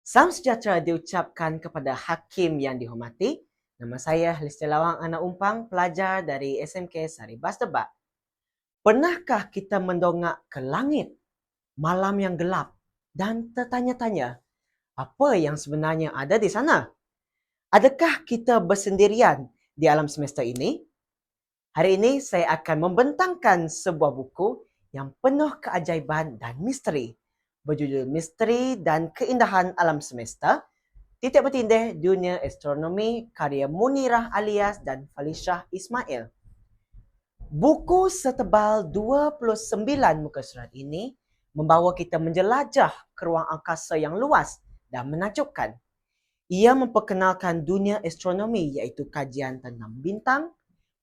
Salam sejahtera diucapkan kepada hakim yang dihormati. Nama saya Listi Lawang Anak Umpang, pelajar dari SMK Sari Bas Tebak. Pernahkah kita mendongak ke langit malam yang gelap dan tertanya-tanya apa yang sebenarnya ada di sana? Adakah kita bersendirian di alam semesta ini? Hari ini saya akan membentangkan sebuah buku yang penuh keajaiban dan misteri, berjudul Misteri dan Keindahan Alam Semesta, Titik Bertindih Dunia Astronomi, karya Munirah Alias dan Falisyah Ismail. Buku setebal 29 muka surat ini membawa kita menjelajah ke ruang angkasa yang luas dan menakjubkan. Ia memperkenalkan dunia astronomi iaitu kajian tentang bintang,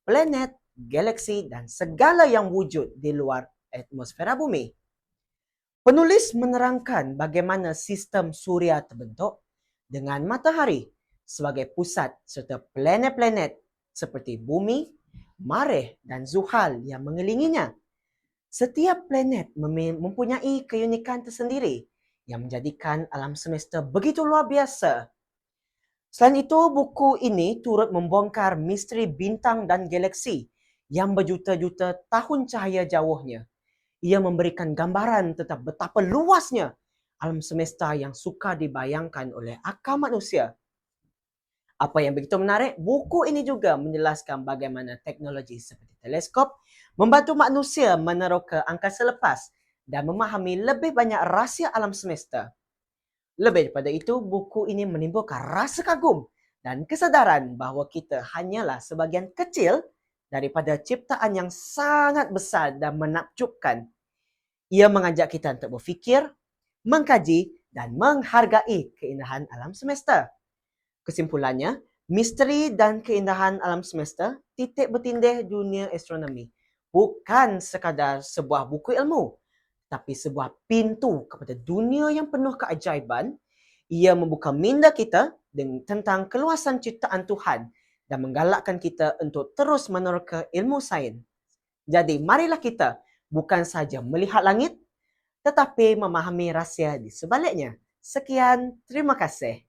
planet, galaksi dan segala yang wujud di luar atmosfera bumi. Penulis menerangkan bagaimana sistem suria terbentuk dengan matahari sebagai pusat serta planet-planet seperti bumi, Marikh dan Zuhal yang mengelilinginya. Setiap planet mempunyai keunikan tersendiri yang menjadikan alam semesta begitu luar biasa. Selain itu, buku ini turut membongkar misteri bintang dan galaksi yang berjuta-juta tahun cahaya jauhnya. Ia memberikan gambaran tentang betapa luasnya alam semesta yang sukar dibayangkan oleh akal manusia. Apa yang begitu menarik, buku ini juga menjelaskan bagaimana teknologi seperti teleskop membantu manusia meneroka angkasa lepas dan memahami lebih banyak rahsia alam semesta. Lebih daripada itu, buku ini menimbulkan rasa kagum dan kesedaran bahawa kita hanyalah sebahagian kecil daripada ciptaan yang sangat besar dan menakjubkan. Ia mengajak kita untuk berfikir, mengkaji dan menghargai keindahan alam semesta. Kesimpulannya, misteri dan keindahan alam semesta, titik bertindih dunia astronomi, bukan sekadar sebuah buku ilmu, tapi sebuah pintu kepada dunia yang penuh keajaiban. Ia membuka minda kita tentang keluasan ciptaan Tuhan dan menggalakkan kita untuk terus meneroka ilmu sains. Jadi, marilah kita bukan saja melihat langit, tetapi memahami rahsia di sebaliknya. Sekian, terima kasih.